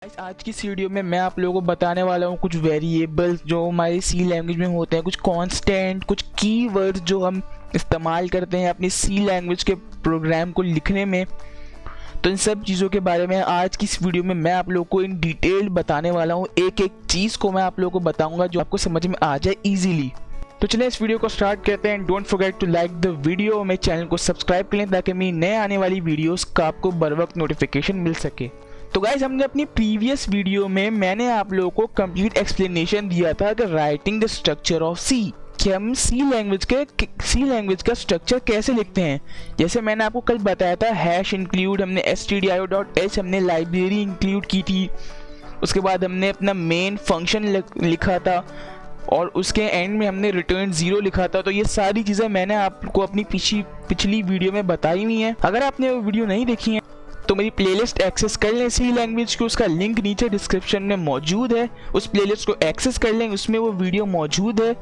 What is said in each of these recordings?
आज की इस वीडियो में मैं आप लोगों को बताने वाला हूँ कुछ वेरिएबल्स जो हमारी सी लैंग्वेज में होते हैं, कुछ कांस्टेंट, कुछ कीवर्ड्स जो हम इस्तेमाल करते हैं अपनी सी लैंग्वेज के प्रोग्राम को लिखने में। तो इन सब चीज़ों के बारे में आज की इस वीडियो में मैं आप लोगों को इन डिटेल बताने वाला हूँ। एक एक चीज़ को मैं आप लोगों को बताऊँगा जो आपको समझ में आ जाए ईजिली। तो चलिए इस वीडियो को स्टार्ट करते हैं। Don't forget to like the video, मेरे चैनल को सब्सक्राइब कर लें ताकि मेरी नए आने वाली वीडियोस का आपको बर वक्त नोटिफिकेशन मिल सके। तो गाइज हमने अपनी प्रीवियस वीडियो में मैंने आप लोगों को कंप्लीट एक्सप्लेनेशन दिया था कि राइटिंग द स्ट्रक्चर ऑफ सी, कि हम सी लैंग्वेज का स्ट्रक्चर कैसे लिखते हैं। जैसे मैंने आपको कल बताया था हैश इंक्लूड, हमने stdio.h हमने लाइब्रेरी इंक्लूड की थी। उसके बाद हमने अपना मेन फंक्शन लिखा था और उसके एंड में हमने रिटर्न 0 लिखा था। तो ये सारी चीज़ें मैंने आपको अपनी पिछली वीडियो में बताई हुई हैं। अगर आपने वो वीडियो नहीं देखी है तो मेरी प्लेलिस्ट एक्सेस कर लें सी लैंग्वेज की, उसका लिंक नीचे डिस्क्रिप्शन में मौजूद है। उस प्लेलिस्ट को एक्सेस कर लें, उसमें वो वीडियो मौजूद है,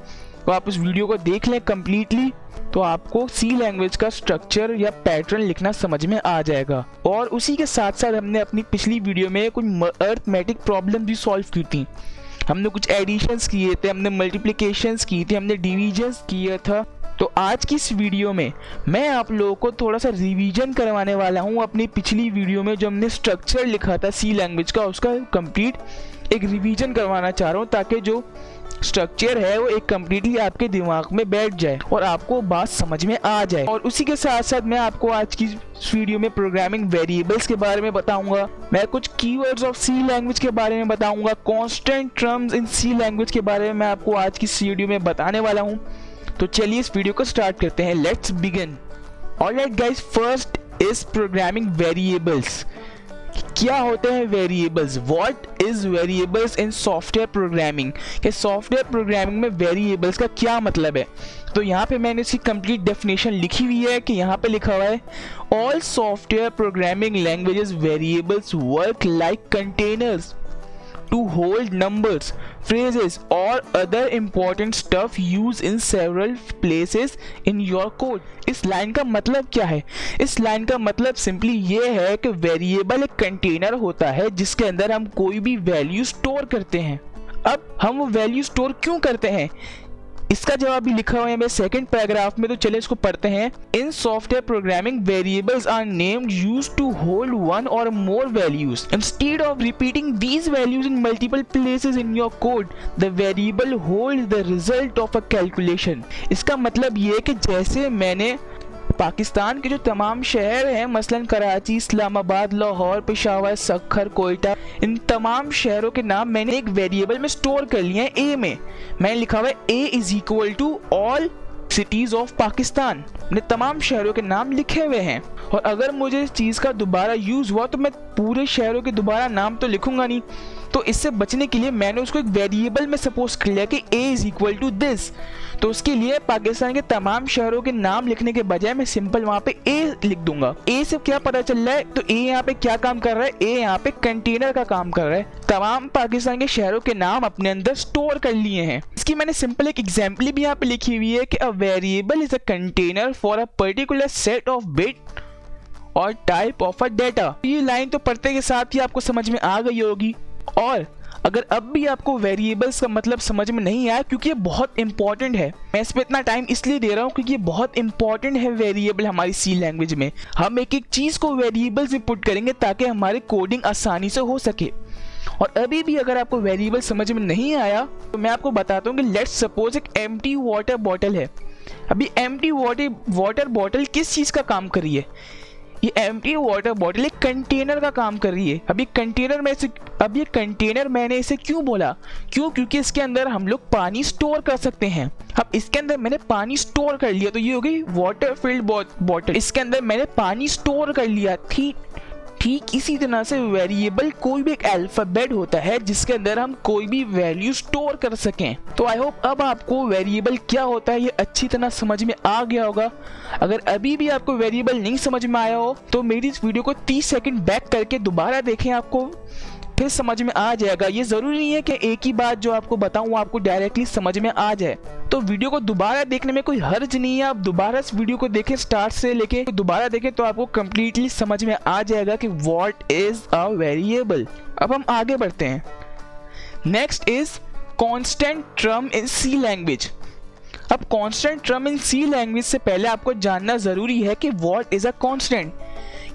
तो आप उस वीडियो को देख लें कम्प्लीटली। तो आपको सी लैंग्वेज का स्ट्रक्चर या पैटर्न लिखना समझ में आ जाएगा। और उसी के साथ साथ हमने अपनी पिछली वीडियो में कुछ अर्थमेटिक प्रॉब्लम भी सॉल्व की थी। हमने कुछ एडिशंस किए थे, हमने मल्टीप्लिकेशंस की थी, हमने डिविजन्स किया था। तो आज की इस वीडियो में मैं आप लोगों को थोड़ा सा रिवीजन करवाने वाला हूँ अपनी पिछली वीडियो में जो हमने स्ट्रक्चर लिखा था सी लैंग्वेज का, उसका कंप्लीट एक रिवीजन करवाना चाह रहा हूँ ताकि जो स्ट्रक्चर है वो एक कम्प्लीटली आपके दिमाग में बैठ जाए और आपको बात समझ में आ जाए। और उसी के साथ साथ मैं आपको आज की वीडियो में प्रोग्रामिंग वेरिएबल्स के बारे में बताऊंगा, मैं कुछ कीवर्ड्स ऑफ सी लैंग्वेज के बारे में बताऊंगा, constant terms in C language के बारे में मैं आपको आज की इस वीडियो में बताने वाला हूं। तो चलिए इस वीडियो को स्टार्ट करते हैं। Let's begin. Alright guys, first is programming variables. क्या होते हैं variables? What is variables in software programming? कि सॉफ्टवेयर प्रोग्रामिंग में वेरिएबल्स का क्या मतलब है? तो यहाँ पे मैंने इसकी कंप्लीट डेफिनेशन लिखी हुई है कि यहाँ पे लिखा हुआ है all software programming languages variables work like containers to hold numbers, phrases or other important stuff used in several places in your code। इस लाइन का मतलब क्या है? इस लाइन का मतलब सिंपली ये है कि वेरिएबल एक कंटेनर होता है जिसके अंदर हम कोई भी वैल्यू स्टोर करते हैं। अब हम वो वैल्यू स्टोर क्यों करते हैं, इसका जवाब भी लिखा हुआ है मेरे सेकंड पैराग्राफ में। तो चलिए इसको पढ़ते हैं। In software programming variables are named used to hold one or more values. Instead of repeating these values in multiple places in your code, the variable holds the result of a calculation. इसका मतलब ये है कि जैसे मैंने पाकिस्तान के जो तमाम शहर हैं, मसलन कराची, इस्लामाबाद, लाहौर, पेशावर, सक्खर, कोयटा, इन तमाम शहरों के नाम मैंने एक वेरिएबल में स्टोर कर लिए हैं ए में। मैंने लिखा हुआ है A is equal to all cities of Pakistan. मैंने तमाम शहरों के नाम लिखे हुए हैं और अगर मुझे इस चीज़ का दोबारा यूज़ हुआ तो मैं पूरे शहरों के दोबारा नाम तो लिखूंगा नहीं। तो इससे बचने के लिए मैंने उसको एक वेरिएबल में सपोज कर लिया कि ए इज इक्वल टू दिस। तो उसके लिए पाकिस्तान के तमाम शहरों के नाम लिखने के बजाय मैं सिंपल वहाँ पे ए लिख दूंगा। ए से क्या पता चल रहा है? तो ए यहाँ पे क्या काम कर रहा है? ए यहाँ पे कंटेनर का काम कर रहा है। तमाम पाकिस्तान के शहरों के नाम अपने अंदर स्टोर कर लिए हैं। इसकी मैंने सिंपल एक एग्जाम्पल भी यहाँ पे लिखी हुई है कि a variable is a container for a particular set of bit और टाइप ऑफ अ डेटा। ये लाइन तो पढ़ते के साथ ही आपको समझ में आ गई होगी। और अगर अब भी आपको वेरिएबल्स का मतलब समझ में नहीं आया, क्योंकि ये बहुत इंपॉर्टेंट है, मैं इस पे इतना टाइम इसलिए दे रहा हूँ क्योंकि ये बहुत इंपॉर्टेंट है वेरिएबल हमारी सी लैंग्वेज में। हम एक एक चीज़ को वेरिएबल्स में पुट करेंगे ताकि हमारी कोडिंग आसानी से हो सके। और अभी भी अगर आपको वेरिएबल समझ में नहीं आया तो मैं आपको बताता हूँ कि लेट्स सपोज एक एम्प्टी वाटर बॉटल है। अभी एम्प्टी वाटर बॉटल किस चीज़ का काम कर रही है? ये एम्प्टी वाटर बॉटल एक कंटेनर का काम कर रही है। अब ये कंटेनर मैंने इसे क्यों बोला? क्योंकि इसके अंदर हम लोग पानी स्टोर कर सकते हैं। अब इसके अंदर मैंने पानी स्टोर कर लिया तो ये हो गई वाटर फिल्ड बॉटल। इसके अंदर मैंने पानी स्टोर कर लिया। ठीक इसी तरह से वेरिएबल कोई भी एक अल्फाबेट होता है जिसके अंदर हम कोई भी वैल्यू स्टोर कर सकें। तो आई होप अब आपको वेरिएबल क्या होता है ये अच्छी तरह समझ में आ गया होगा। अगर अभी भी आपको वेरिएबल नहीं समझ में आया हो तो मेरी इस वीडियो को 30 सेकंड बैक करके दोबारा देखें, आपको फिर समझ में आ जाएगा। ये ज़रूरी नहीं है कि एक ही बात जो आपको बताऊँ आपको डायरेक्टली समझ में आ जाए। तो वीडियो को दोबारा देखने में कोई हर्ज नहीं है, आप दोबारा इस वीडियो को देखें, स्टार्ट से लेके दोबारा देखें तो आपको कंप्लीटली समझ में आ जाएगा कि व्हाट इज अ वेरिएबल। अब हम आगे बढ़ते हैं। Next is constant term in C language. अब constant term in C language से पहले आपको जानना जरूरी है कि व्हाट इज अ कांस्टेंट,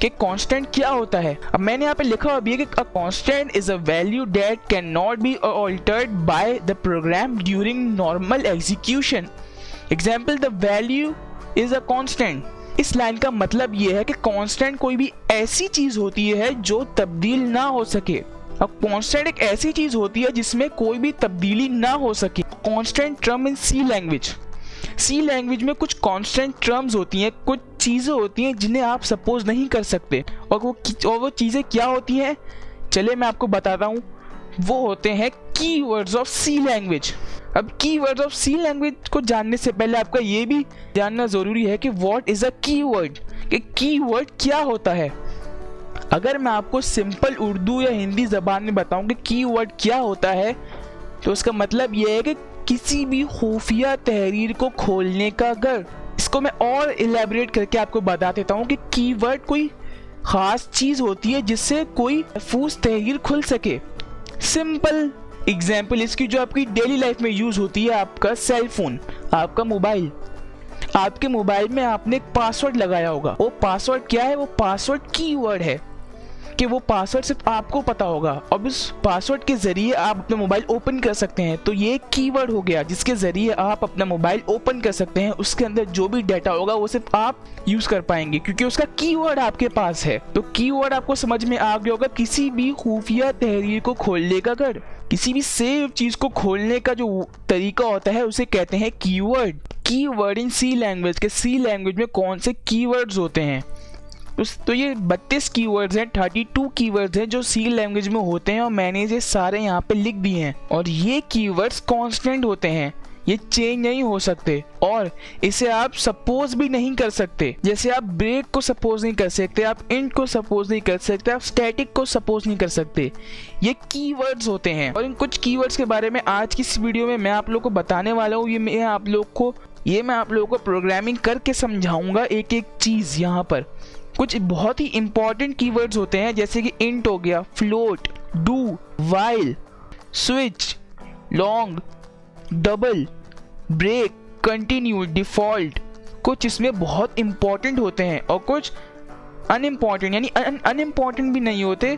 कि कांस्टेंट क्या होता है। अब मैंने यहाँ पे लिखा हुआ भी है कि a constant is a value that can not be altered by the program during normal execution. Example, the value is a constant. इस लाइन का मतलब ये है कि कांस्टेंट कोई भी ऐसी चीज होती है जो तब्दील ना हो सके। अब कांस्टेंट एक ऐसी चीज होती है जिसमें कोई भी तब्दीली ना हो सके। Constant term in C language, C language में कुछ कांस्टेंट टर्म्स होती हैं, कुछ चीज़ें होती हैं जिन्हें आप सपोज नहीं कर सकते। और वो चीज़ें क्या होती हैं, चले मैं आपको बताता हूँ। वो होते हैं कीवर्ड्स ऑफ सी लैंग्वेज। अब कीवर्ड्स ऑफ सी लैंग्वेज को जानने से पहले आपका ये भी जानना ज़रूरी है कि व्हाट इज़ अ कीवर्ड, कि कीवर्ड क्या होता है। अगर मैं आपको सिंपल उर्दू या हिंदी ज़बान में बताऊँ कि कीवर्ड क्या होता है, तो उसका मतलब ये है कि किसी भी खुफिया तहरीर को खोलने का घर। इसको मैं और इलेबोरेट करके आपको बता देता हूँ कि कीवर्ड कोई खास चीज होती है जिससे कोई महफूज तहरीर खुल सके। सिंपल एग्जाम्पल इसकी जो आपकी डेली लाइफ में यूज होती है, आपका सेल फोन, आपका मोबाइल। आपके मोबाइल में आपने एक पासवर्ड लगाया होगा। वो पासवर्ड क्या है? वो पासवर्ड कीवर्ड है, कि वो पासवर्ड सिर्फ आपको पता होगा और उस पासवर्ड के जरिए आप अपना मोबाइल ओपन कर सकते हैं। तो ये कीवर्ड हो गया जिसके जरिए आप अपना मोबाइल ओपन कर सकते हैं। उसके अंदर जो भी डाटा होगा वो सिर्फ आप यूज कर पाएंगे क्योंकि उसका कीवर्ड आपके पास है। तो कीवर्ड आपको समझ में आ गया होगा। किसी भी खुफिया तहरीर को खोलने का घर, किसी भी सेफ चीज को खोलने का जो तरीका होता है उसे कहते हैं keyword. Keyword in C language के सी लैंग्वेज में कौन से कीवर्ड्स होते हैं? तो ये 32 कीवर्ड्स हैं, 32 कीवर्ड्स हैं जो सी लैंग्वेज में होते हैं और मैंने ये सारे यहाँ पे लिख दिए हैं। और ये कीवर्ड्स कांस्टेंट होते हैं, ये चेंज नहीं हो सकते और इसे आप सपोज भी नहीं कर सकते। जैसे आप ब्रेक को सपोज नहीं कर सकते, आप इंट को सपोज नहीं कर सकते, आप स्टैटिक को सपोज नहीं कर सकते। ये कीवर्ड्स होते हैं और इन कुछ कीवर्ड्स के बारे में आज की इस वीडियो में मैं आप लोग को बताने वाला हूँ। ये मैं आप लोग को प्रोग्रामिंग करके समझाऊंगा एक एक चीज़। यहाँ पर कुछ बहुत ही इंपॉर्टेंट कीवर्ड्स होते हैं जैसे कि इंट हो गया, float, do, while, switch, long, double, break, continue, default. कुछ इसमें बहुत इंपॉर्टेंट होते हैं और कुछ अनइम्पॉर्टेंट, यानी अनइम्पॉर्टेंट भी नहीं होते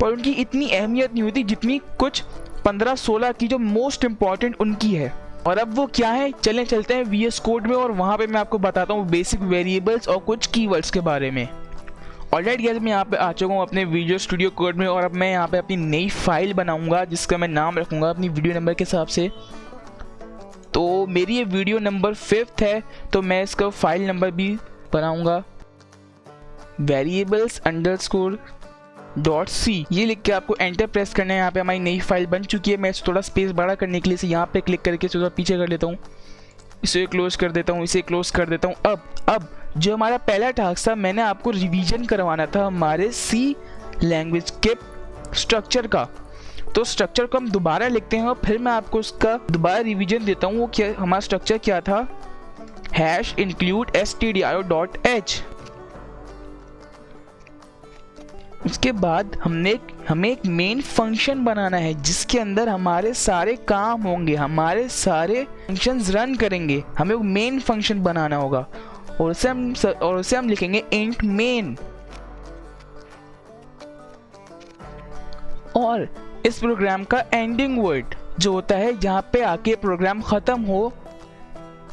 पर उनकी इतनी अहमियत नहीं होती जितनी कुछ 15-16 की जो मोस्ट इंपॉर्टेंट उनकी है। और अब वो क्या है, चलते हैं VS कोड में और वहाँ पे मैं आपको बताता हूँ बेसिक वेरिएबल्स और कुछ कीवर्ड्स के बारे में। ऑलराइट गाइस, मैं यहाँ पे आ चुका हूँ अपने विजुअल स्टूडियो कोड में और अब मैं यहाँ पे अपनी नई फाइल बनाऊंगा जिसका मैं नाम रखूँगा अपनी वीडियो नंबर के हिसाब से। तो मेरी ये वीडियो नंबर 5 है तो मैं इसका फाइल नंबर भी बनाऊँगा variables_.c। ये लिख के आपको एंटर प्रेस करना है। यहाँ पे हमारी नई फाइल बन चुकी है। मैं इसे थोड़ा स्पेस बड़ा करने के लिए यहाँ पे क्लिक करके थोड़ा पीछे कर लेता हूँ, इसे क्लोज कर देता हूँ, इसे क्लोज कर देता हूँ। अब जो हमारा पहला टास्क था, मैंने आपको रिवीजन करवाना था हमारे सी लैंग्वेज के स्ट्रक्चर का। तो स्ट्रक्चर को हम दोबारा लिखते हैं और फिर मैं आपको उसका दोबारा रिवीजन देता हूँ। वो क्या, हमारा स्ट्रक्चर क्या था, #include stdio.h। उसके बाद हमें एक मेन फंक्शन बनाना है जिसके अंदर हमारे सारे काम होंगे, हमारे सारे फंक्शंस रन करेंगे। हमें वो मेन फंक्शन बनाना होगा और उसे हम लिखेंगे इंट मेन। और इस प्रोग्राम का एंडिंग वर्ड जो होता है जहाँ पे आके प्रोग्राम ख़त्म हो,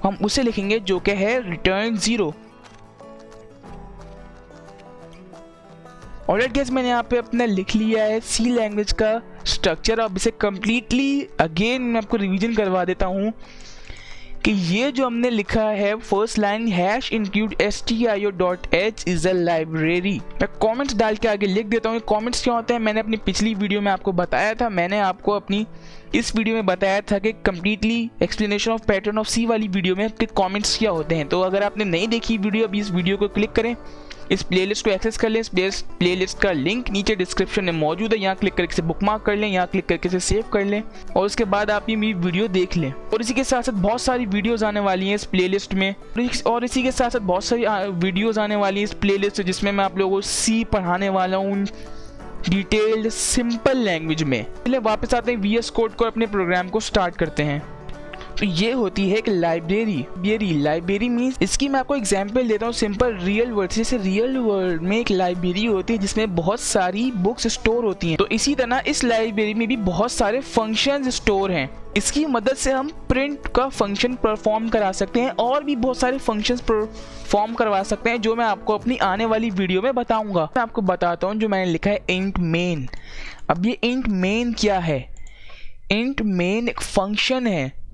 हम उसे लिखेंगे जो कि है रिटर्न 0। ऑलराइट गाइस, मैंने यहाँ पे अपना लिख लिया है सी लैंग्वेज का स्ट्रक्चर। अब इसे कम्प्लीटली अगेन मैं आपको रिवीजन करवा देता हूँ कि ये जो हमने लिखा है first line #include stdio.h is a library. मैं कमेंट्स डाल के आगे लिख देता हूँ। कमेंट्स क्या होते हैं मैंने अपनी पिछली वीडियो में आपको बताया था। मैंने आपको अपनी इस वीडियो में बताया था कि completely explanation of pattern of C वाली वीडियो में आपके कमेंट्स क्या होते हैं। तो अगर आपने नहीं देखी वीडियो, अभी इस वीडियो को क्लिक करें इस प्लेलिस्ट को एक्सेस कर लें। इस प्लेलिस्ट का लिंक नीचे डिस्क्रिप्शन में मौजूद है, यहाँ क्लिक करके इसे बुकमार्क कर लें, यहाँ क्लिक करके इसे सेव कर लें और उसके बाद आप ये मेरी वीडियो देख लें। और इसी के साथ साथ बहुत सारी वीडियोस आने वाली हैं इस प्लेलिस्ट में, और इसी के साथ साथ बहुत सारी वीडियोस आने वाली हैं इस प्लेलिस्ट जिसमें मैं आप लोगों को सी पढ़ाने वाला हूँ डिटेल्ड सिंपल लैंग्वेज में। चलिए वापस आते हैं VS कोड को, अपने प्रोग्राम को स्टार्ट करते हैं। तो ये होती है एक लाइब्रेरी मीन्स, इसकी मैं आपको एग्जांपल देता हूँ सिंपल रियल वर्ल्ड। जैसे रियल वर्ल्ड में एक लाइब्रेरी होती है जिसमें बहुत सारी बुक्स स्टोर होती हैं, तो इसी तरह इस लाइब्रेरी में भी बहुत सारे फंक्शंस स्टोर हैं। इसकी मदद से हम प्रिंट का फंक्शन परफॉर्म करा सकते हैं और भी बहुत सारे फंक्शंस परफॉर्म करवा सकते हैं, जो मैं आपको अपनी आने वाली वीडियो में बताऊंगा। मैं आपको बताता हूँ जो मैंने लिखा है इंट मेन। अब ये इंट मेन क्या है? इंट मेन एक फंक्शन है।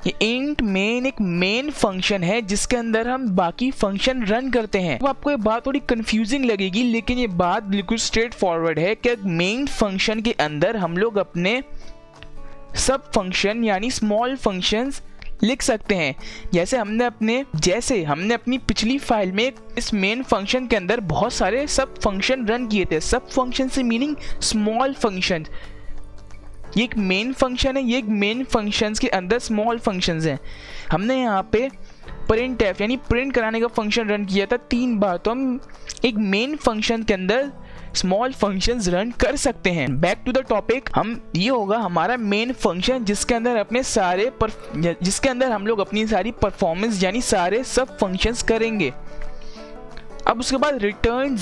ये इंट मेन एक मेन फंक्शन है जिसके अंदर हम बाकी फंक्शन रन करते हैं। तो आपको ये बात थोड़ी कंफ्यूजिंग लगेगी, लेकिन ये बात बिल्कुल स्ट्रेट फॉरवर्ड है कि मेन फंक्शन के अंदर हम लोग अपने सब फंक्शन यानी स्मॉल फंक्शंस लिख सकते हैं। जैसे हमने अपनी पिछली फाइल में इस मेन फंक्शन के अंदर बहुत सारे सब फंक्शन रन किए थे। सब फंक्शन से मीनिंग स्मॉल फंक्शन। ये एक मेन फंक्शन है, ये एक मेन फंक्शंस के अंदर स्मॉल फंक्शंस हैं। हमने यहाँ पे printf यानी प्रिंट कराने का फंक्शन रन किया था 3 बार, तो हम एक मेन फंक्शन के अंदर स्मॉल फंक्शंस रन कर सकते हैं। बैक टू द टॉपिक, ये होगा हमारा मेन फंक्शन जिसके अंदर हम लोग अपनी सारी परफॉर्मेंस यानी सारे सब फंक्शंस करेंगे। अब उसके बाद रिटर्न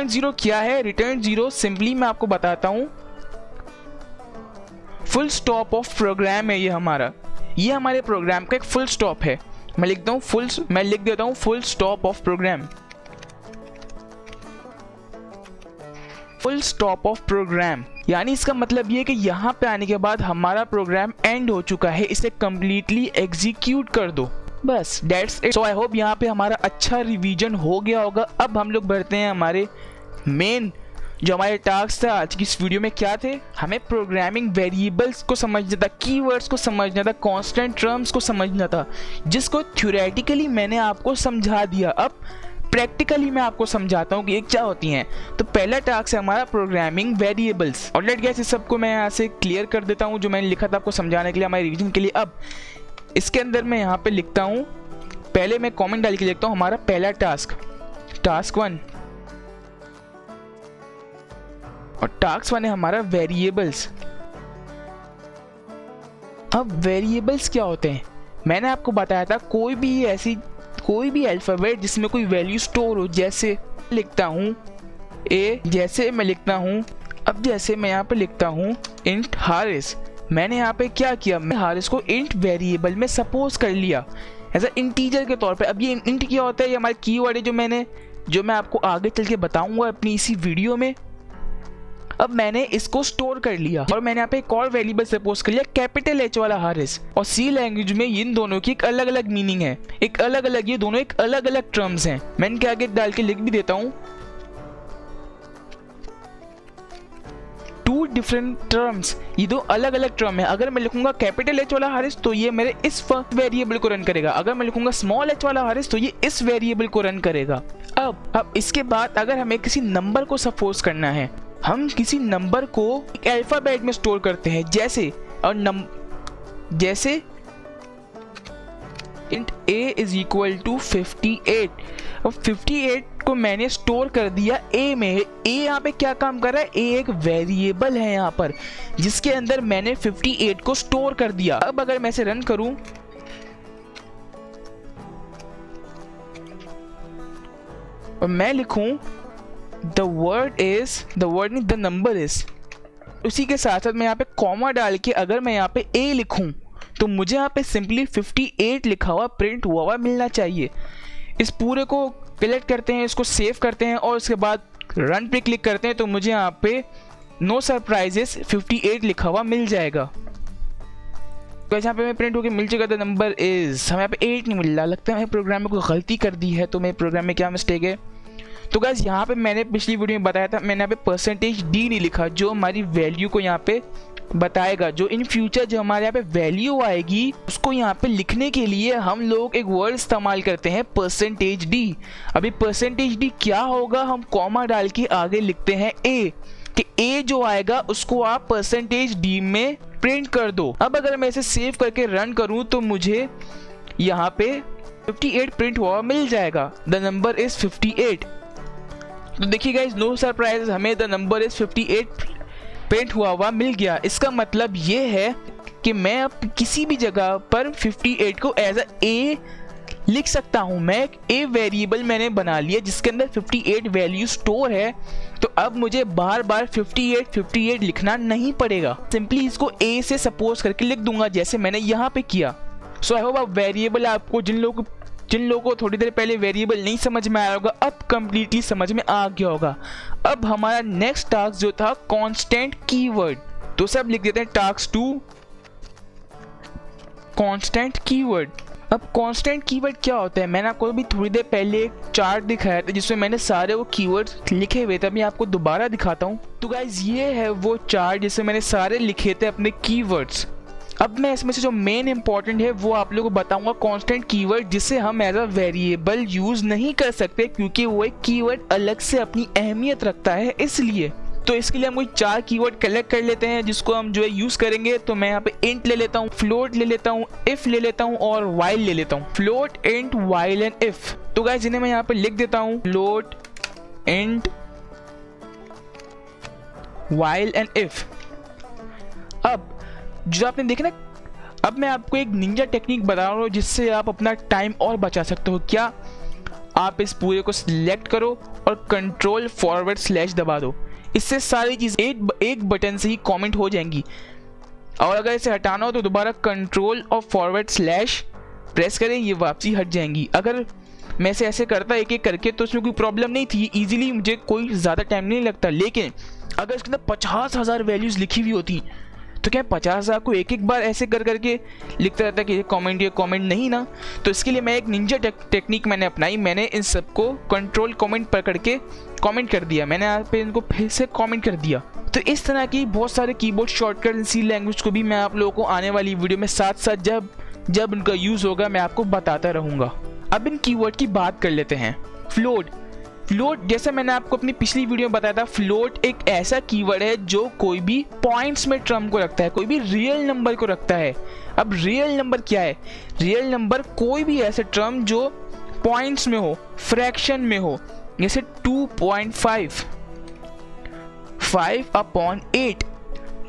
जीरो क्या है? रिटर्न जीरो सिंपली मैं आपको बताता हूं, फुल स्टॉप ऑफ प्रोग्राम है। ये हमारे प्रोग्राम का एक फुल स्टॉप है। मैं लिख देता हूं full stop of program. Full stop of program यानी इसका मतलब ये है कि यहाँ पे आने के बाद हमारा प्रोग्राम एंड हो चुका है, इसे कंप्लीटली एग्जीक्यूट कर दो, बस that's it. So I hope यहाँ पे हमारा अच्छा रिवीजन हो गया होगा। अब हम लोग बढ़ते हैं हमारे मेन जो हमारे टास्क था आज की इस वीडियो में। क्या थे? हमें प्रोग्रामिंग वेरिएबल्स को समझना था, कीवर्ड्स को समझना था, कांस्टेंट टर्म्स को समझना था, जिसको थ्योरेटिकली मैंने आपको समझा दिया। अब प्रैक्टिकली मैं आपको समझाता हूँ कि ये क्या होती हैं। तो पहला टास्क है हमारा प्रोग्रामिंग वेरिएबल्स। ऑलराइट गाइस, इस सबको मैं यहाँ से क्लियर कर देता हूँ जो मैंने लिखा था आपको समझाने के लिए, हमारे रिवीजन के लिए। अब इसके अंदर मैं यहाँ पे लिखता हूँ, पहले मैं कमेंट डाल के लिखता हूँ हमारा पहला टास्क 1, और टास्क 1 है हमारा वेरिएबल्स। अब वेरिएबल्स क्या होते हैं? मैंने आपको बताया था कोई भी अल्फाबेट जिसमें कोई वैल्यू स्टोर हो। जैसे लिखता हूँ ए, जैसे मैं लिखता हूँ, अब जैसे मैं यहाँ पे लिखता हूँ इंट हारिस। मैंने यहाँ पे क्या किया? मैं हारिस को इंट वेरिएबल में सपोज कर लिया एज अ इंटीजर के तौर पे। अब ये इंट क्या होता है? ये हमारा कीवर्ड है जो मैं आपको आगे चल के बताऊंगा अपनी इसी वीडियो में। अब मैंने इसको स्टोर कर लिया और मैंने यहाँ पे एक और वेरिएबल सपोज कर लिया कैपिटल H वाला हारिस। और सी लैंग्वेज में इन दोनों की एक अलग अलग मीनिंग है, ये दोनों एक अलग अलग टर्म्स हैं। मैं इनके आगे डाल के लिख भी देता हूँ, 2 डिफरेंट टर्म्स, ये 2 अलग अलग टर्म है। अगर मैं लिखूंगा कैपिटल H वाला हारिस तो ये मेरे इस वेरिएबल को रन करेगा। अगर मैं लिखूंगा स्मॉल h वाला हारिस तो ये इस वेरिएबल को रन करेगा। अब इसके बाद अगर हमें किसी नंबर को सपोज करना है, हम किसी नंबर को एक अल्फाबेट में स्टोर करते हैं, जैसे int a is equal to 58। अब 58 को मैंने स्टोर कर दिया a में। a यहाँ पे क्या काम कर रहा है? a एक वेरिएबल है यहाँ पर जिसके अंदर मैंने 58 को स्टोर कर दिया। अब अगर मैं इसे रन करूं और मैं लिखूं द नंबर इज, उसी के साथ साथ मैं यहाँ पे कॉमा डाल के अगर मैं यहाँ पे a लिखूं तो मुझे यहाँ पे सिंपली 58 लिखा हुआ प्रिंट हुआ हुआ मिलना चाहिए। इस पूरे को कलेक्ट करते हैं, इसको सेव करते हैं और उसके बाद रन पे क्लिक करते हैं तो मुझे यहाँ पे नो सरप्राइजेस 58 लिखा हुआ मिल जाएगा। तो यहाँ पे मैं प्रिंट होकर मिल जाएगा द नंबर इज। हमें यहाँ पे 8 नहीं मिल रहा, लगता है प्रोग्राम में कोई गलती कर दी है। तो मेरे प्रोग्राम में क्या मिस्टेक है? तो गाइस यहाँ पे मैंने पिछली वीडियो में बताया था, मैंने यहाँ पे %d नहीं लिखा जो हमारी वैल्यू को यहाँ पे बताएगा, जो इन फ्यूचर जो हमारे यहाँ पे वैल्यू आएगी उसको यहाँ पे लिखने के लिए हम लोग एक वर्ड इस्तेमाल करते हैं %d। अभी %d क्या होगा, हम कॉमा डाल के आगे लिखते हैं a, कि a जो आएगा उसको आप %d में प्रिंट कर दो। अब अगर मैं इसे सेव करके रन करूं तो मुझे यहाँ पे 58 प्रिंट हुआ मिल जाएगा, द नंबर इज 58। तो देखिए गाइस, नो सरप्राइज, हमें द नंबर इज 58 प्रिंट हुआ मिल गया। इसका मतलब ये है कि मैं अब किसी भी जगह पर 58 को एज ए लिख सकता हूँ। मैं एक ए वेरिएबल मैंने बना लिया जिसके अंदर 58 वैल्यू स्टोर है, तो अब मुझे बार बार 58 लिखना नहीं पड़ेगा। सिंपली इसको ए से सपोज करके लिख दूंगा जैसे मैंने यहाँ पे किया। सो आई होप अब वेरिएबल आपको जिन लोगों को थोड़ी देर पहले वेरिएबल नहीं समझ में आया होगा, अब कंप्लीटली समझ में आ गया होगा। अब हमारा नेक्स्ट टास्क जो था कांस्टेंट कीवर्ड, तो सब लिख देते हैं टास्क 2 कांस्टेंट कीवर्ड। अब कांस्टेंट कीवर्ड क्या होता है, मैंने आपको भी थोड़ी देर पहले एक चार्ट दिखाया था जिसमें मैंने सारे वो कीवर्ड्स लिखे हुए थे। मैं आपको दोबारा दिखाता हूँ। तो गाइज ये है वो चार्ट जिसमें मैंने सारे लिखे थे अपने कीवर्ड्स। अब मैं इसमें से जो मेन इंपॉर्टेंट है वो आप लोगों को बताऊंगा कांस्टेंट कीवर्ड, जिसे हम एज अ वेरिएबल यूज नहीं कर सकते क्योंकि वो एक कीवर्ड अलग से अपनी अहमियत रखता है। इसलिए तो इसके लिए हम कोई 4 कीवर्ड कलेक्ट कर लेते हैं जिसको हम जो है यूज करेंगे। तो मैं यहाँ पे इंट ले लेता हूँ, फ्लोट ले लेता हूँ, इफ ले लेता हूँ और वाइल ले लेता हूँ। Float, int, while and if. तो गाइस इन्हें मैं यहाँ पे लिख देता हूँ, float, int, while and if. अब जो आपने देखा ना, अब मैं आपको एक निंजा टेक्निक बता रहा हूँ जिससे आप अपना टाइम और बचा सकते हो। क्या, आप इस पूरे को सिलेक्ट करो और कंट्रोल// दबा दो। इससे सारी चीज एक बटन से ही कमेंट हो जाएंगी। और अगर इसे हटाना हो तो दोबारा कंट्रोल और // प्रेस करें, ये वापसी हट जाएंगी। अगर मैं इसे ऐसे करता एक एक करके तो उसमें कोई प्रॉब्लम नहीं थी, इजीली मुझे कोई ज़्यादा टाइम नहीं लगता। लेकिन अगर इसके अंदर 50,000 वैल्यूज़ लिखी हुई होती तो क्या 50,000 को एक एक बार ऐसे कर करके लिखता रहता कि ये कमेंट नहीं ना। तो इसके लिए मैं एक निंजा टेक्निक मैंने अपनाई। मैंने इन सबको कंट्रोल कमेंट पकड़ के कमेंट कर दिया। मैंने यहाँ पे इनको फिर से कमेंट कर दिया। तो इस तरह की बहुत सारे कीबोर्ड शॉर्टकट सी लैंग्वेज को भी मैं आप लोगों को आने वाली वीडियो में साथ साथ जब उनका यूज़ होगा मैं आपको बताता रहूँगा। अब इन कीवर्ड की बात कर लेते हैं। फ्लोट, जैसे मैंने आपको अपनी पिछली वीडियो में बताया था, फ्लोट एक ऐसा कीवर्ड है जो कोई भी पॉइंट्स में टर्म को रखता है, कोई भी रियल नंबर को रखता है। अब रियल नंबर क्या है, रियल नंबर कोई भी ऐसे टर्म जो पॉइंट्स में हो, फ्रैक्शन में हो, जैसे 2.5, 5/8,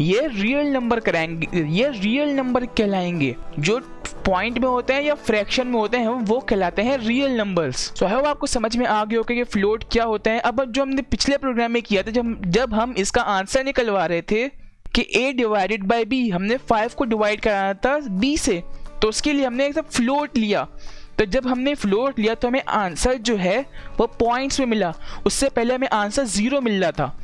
ये रियल नंबर कराएंगे, ये रियल नंबर कहलाएंगे। जो पॉइंट में होते हैं या फ्रैक्शन में होते हैं वो कहलाते हैं real numbers. So I hope आपको समझ में आ गया होगा कि फ्लोट क्या होता है। अब जो हमने पिछले प्रोग्राम में किया था, जब हम इसका आंसर निकलवा रहे थे कि a/b, हमने 5 को डिवाइड कराना था b से, तो उसके लिए हमने एक फ्लोट लिया। तो जब हमने फ्लोट लिया तो हमें आंसर जो है वो पॉइंट्स में मिला। उससे पहले हमें आंसर 0 मिल रहा था।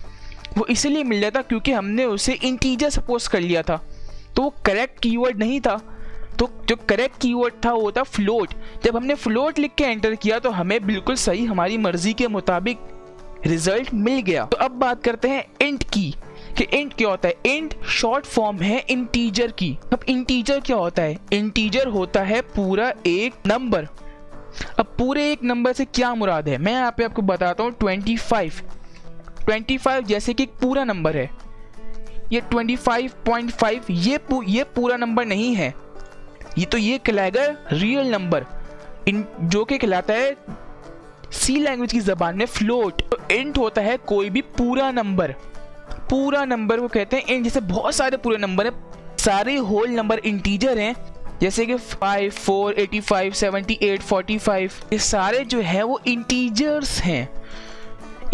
वो इसलिए मिल रहा था क्योंकि हमने उसे इंटीजर सपोज कर लिया था, तो वो करेक्ट कीवर्ड नहीं था। तो जो करेक्ट कीवर्ड था वो था फ्लोट। जब हमने फ्लोट लिख के एंटर किया तो हमें बिल्कुल सही, हमारी मर्जी के मुताबिक रिजल्ट मिल गया। तो अब बात करते हैं इंट की, कि इंट क्या होता है। इंट शॉर्ट फॉर्म है इंटीजर की। अब इंटीजर क्या होता है, इंटीजर होता है पूरा एक नंबर। अब पूरे एक नंबर से क्या मुराद है, मैं यहाँ पे आपको बताता हूँ। 25 जैसे कि एक पूरा नंबर है, ये 25.5 ये पूरा नंबर नहीं है, ये कहलाएगा रियल नंबर, जो कि कहलाता है सी लैंग्वेज की जबान में फ्लोट। तो इंट होता है कोई भी पूरा नंबर को कहते हैं इंट। जैसे बहुत सारे पूरे नंबर है, सारे होल नंबर इंटीजर हैं, जैसे कि 5, 4, 85, 78, 45, ये सारे जो है वो इंटीजर्स हैं।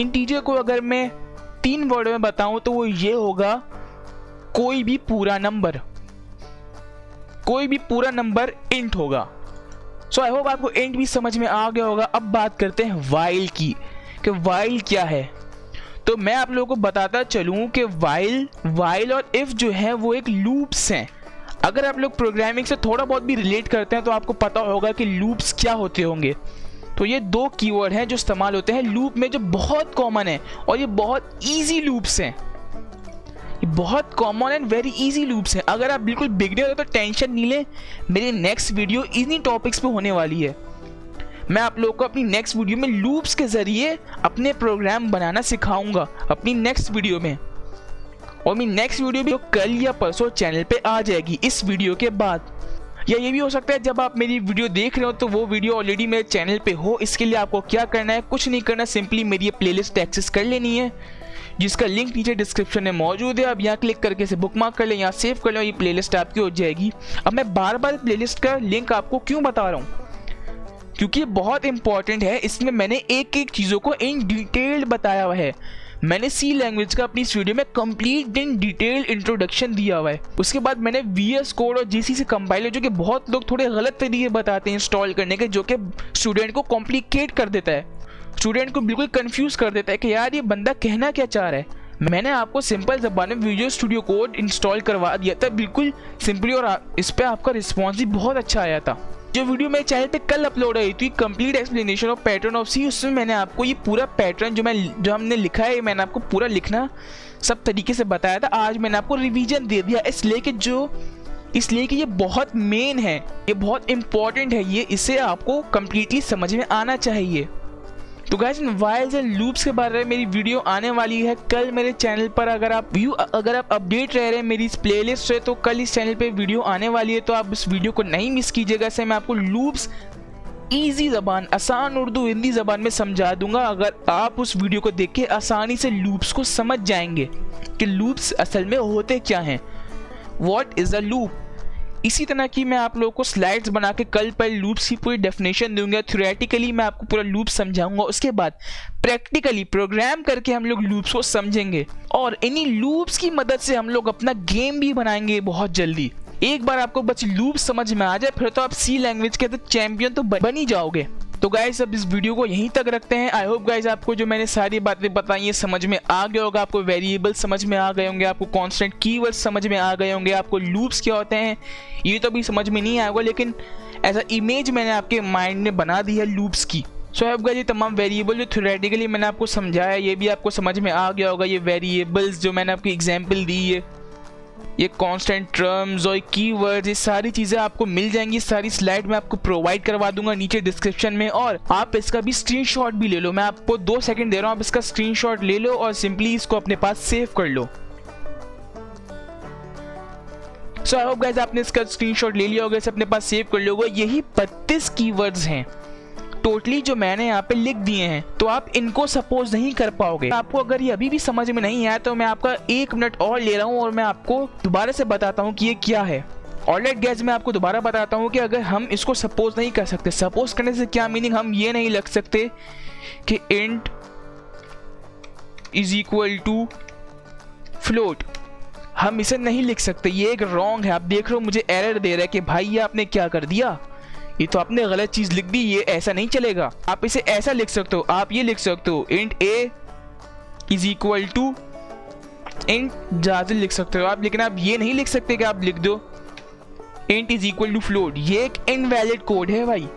इंटीजर को अगर मैं 3 वर्ड में बताऊं तो वो ये होगा, कोई भी पूरा नंबर इंट होगा। सो आई होप आपको इंट भी समझ में आ गया होगा। अब बात करते हैं वाइल की, कि वाइल क्या है। तो मैं आप लोगों को बताता चलूं कि वाइल और इफ जो है वो एक लूप्स हैं। अगर आप लोग प्रोग्रामिंग से थोड़ा बहुत भी रिलेट करते हैं तो आपको पता होगा कि लूप्स क्या होते होंगे। तो ये 2 कीवर्ड हैं जो इस्तेमाल होते हैं लूप में, जो बहुत कॉमन है और ये बहुत इजी लूप्स हैं। ये बहुत common and very easy loops हैं। अगर आप बिल्कुल बिगनर हो तो टेंशन नहीं लें, मेरी नेक्स्ट वीडियो इन्हीं टॉपिक्स पे होने वाली है। मैं आप लोगों को अपनी नेक्स्ट वीडियो में लूप्स के ज़रिए अपने प्रोग्राम बनाना सिखाऊंगा अपनी नेक्स्ट वीडियो में। और मेरी नेक्स्ट वीडियो भी कल या परसों चैनल पे आ जाएगी इस वीडियो के बाद, या ये भी हो सकता है जब आप मेरी वीडियो देख रहे हो तो वो वीडियो ऑलरेडी मेरे चैनल पे हो। इसके लिए आपको क्या करना है, कुछ नहीं करना, सिंपली मेरी ये प्लेलिस्ट एक्सेस कर लेनी है जिसका लिंक नीचे डिस्क्रिप्शन में मौजूद है। अब यहाँ क्लिक करके इसे बुकमार्क कर लें, यहाँ सेव कर लें, ये प्लेलिस्ट आपकी हो जाएगी। अब मैं बार बार प्लेलिस्ट का लिंक आपको क्यों बता रहा हूँ, क्योंकि ये बहुत इंपॉर्टेंट है। इसमें मैंने एक एक चीज़ों को इन डिटेल बताया हुआ है। मैंने सी लैंग्वेज का अपनी इस वीडियो में कंप्लीट इन डिटेल इंट्रोडक्शन दिया हुआ है। उसके बाद मैंने VS कोड और GCC कंपाइलर, जो कि बहुत लोग थोड़े गलत तरीके बताते हैं इंस्टॉल करने के, जो कि स्टूडेंट को कॉम्प्लिकेट कर देता है, स्टूडेंट को बिल्कुल कंफ्यूज कर देता है कि यार ये बंदा कहना क्या चाह रहा है। मैंने आपको सिंपल ज़बान में विजुअल स्टूडियो कोड इंस्टॉल करवा दिया था बिल्कुल सिंपली, और इस पर आपका रिस्पॉन्स भी बहुत अच्छा आया था। जो वीडियो मेरे चैनल पे कल अपलोड हुई थी, complete explanation of pattern of C, उसमें मैंने आपको ये पूरा पैटर्न जो हमने लिखा है, मैंने आपको पूरा लिखना सब तरीके से बताया था। आज मैंने आपको रिवीजन दे दिया, इसलिए कि ये बहुत मेन है, ये बहुत इंपॉर्टेंट है, ये इसे आपको कम्प्लीटली समझ में आना चाहिए। तो गाइस, वाइल्स एंड लूप्स के बारे में मेरी वीडियो आने वाली है कल मेरे चैनल पर। अगर आप अपडेट रह रहे हैं मेरी इस प्लेलिस्ट से, तो कल इस चैनल पे वीडियो आने वाली है, तो आप इस वीडियो को नहीं मिस कीजिएगा। इससे मैं आपको लूप्स इजी ज़बान, आसान उर्दू हिंदी ज़बान में समझा दूंगा। अगर आप उस वीडियो को देख के आसानी से लूप्स को समझ जाएंगे कि लूप्स असल में होते क्या हैं, व्हाट इज़ अ लूप। इसी तरह की मैं आप लोगों को स्लाइड्स बना के कल पर लूप्स की पूरी डेफिनेशन दूंगा। थ्योरेटिकली मैं आपको पूरा लूप समझाऊंगा, उसके बाद प्रैक्टिकली प्रोग्राम करके हम लोग लूप्स को समझेंगे, और इन्हीं लूप्स की मदद से हम लोग अपना गेम भी बनाएंगे बहुत जल्दी। एक बार आपको बस लूप समझ में आ जाए, फिर तो आप सी लैंग्वेज के चैंपियन तो बन ही जाओगे। तो गाइस, अब इस वीडियो को यहीं तक रखते हैं। आई होप गाइस आपको जो मैंने सारी बातें बताई है समझ में आ गया होगा, आपको वेरिएबल समझ में आ गए होंगे, आपको कांस्टेंट कीवर्ड समझ में आ गए होंगे, आपको लूप्स क्या होते हैं ये तो अभी समझ में नहीं आएगा, लेकिन ऐसा इमेज मैंने आपके माइंड में बना दी है लूप्स की। सो आई होप गाइस ये तमाम वेरिएबल जो थ्योरेटिकली मैंने आपको समझाया ये भी आपको समझ में आ गया होगा। ये वेरिएबल्स जो मैंने आपकी एग्जाम्पल दी है, ये कांस्टेंट टर्म्स और कीवर्ड्स, ये सारी चीज़ें आपको मिल जाएंगी। सारी स्लाइड मैं आपको प्रोवाइड करवा दूंगा नीचे डिस्क्रिप्शन में, और आप इसका भी स्क्रीनशॉट भी ले लो। मैं आपको 2 सेकंड दे रहा हूँ, आप इसका स्क्रीनशॉट ले लो और सिंपली इसको अपने पास सेव कर लो। सो आई होप गाइस आपने इसका स्क्रीनशॉट ले लिया होगा, इसे अपने पास सेव कर लोगे। यही 32 कीवर्ड्स हैं टोटली जो मैंने यहाँ पे लिख दिए हैं, तो आप इनको सपोज नहीं कर पाओगे। आपको अगर ये अभी भी समझ में नहीं आया तो मैं आपका 1 मिनट और ले रहा हूँ और मैं आपको दोबारा से बताता हूँ कि ये क्या है। ऑलराइट गाइस, मैं आपको दोबारा बताता हूँ कि अगर हम इसको सपोज नहीं कर सकते, सपोज करने से क्या मीनिंग, हम ये नहीं लिख सकते कि int is equal to float, हम इसे नहीं लिख सकते, ये एक रॉन्ग है। आप देख रहे हो मुझे एरर दे रहा है कि भाई ये आपने क्या कर दिया, ये तो आपने गलत चीज लिख दी, ये ऐसा नहीं चलेगा। आप इसे ऐसा लिख सकते हो, आप ये लिख सकते हो int A is equal to int जाजिल लिख सकते हो आप, लेकिन आप ये नहीं लिख सकते कि आप लिख दो int is equal to float. ये एक इनवैलिड कोड है भाई,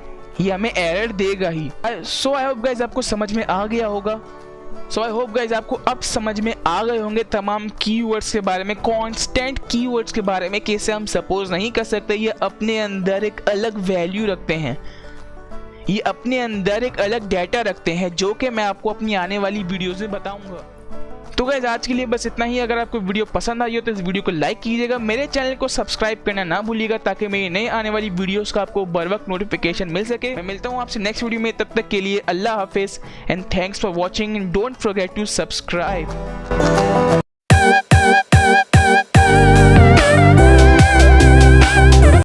ये हमें एरर देगा ही। सो आई होप गाइस आपको समझ में आ गया होगा। सो आई होप गाइस आपको अब समझ में आ गए होंगे तमाम कीवर्ड्स के बारे में, कांस्टेंट कीवर्ड्स के बारे में, कैसे हम सपोज नहीं कर सकते। ये अपने अंदर एक अलग वैल्यू रखते हैं, ये अपने अंदर एक अलग डाटा रखते हैं, जो कि मैं आपको अपनी आने वाली वीडियोज़ में बताऊंगा। तो गाइस आज के लिए बस इतना ही। अगर आपको वीडियो पसंद आई हो तो इस वीडियो को लाइक कीजिएगा, मेरे चैनल को सब्सक्राइब करना ना भूलिएगा, ताकि मेरी नई आने वाली वीडियोस का आपको बर वक्त नोटिफिकेशन मिल सके। मैं मिलता हूँ आपसे नेक्स्ट वीडियो में, तब तक के लिए अल्लाह हाफिज़ and thanks for watching and don't forget to subscribe.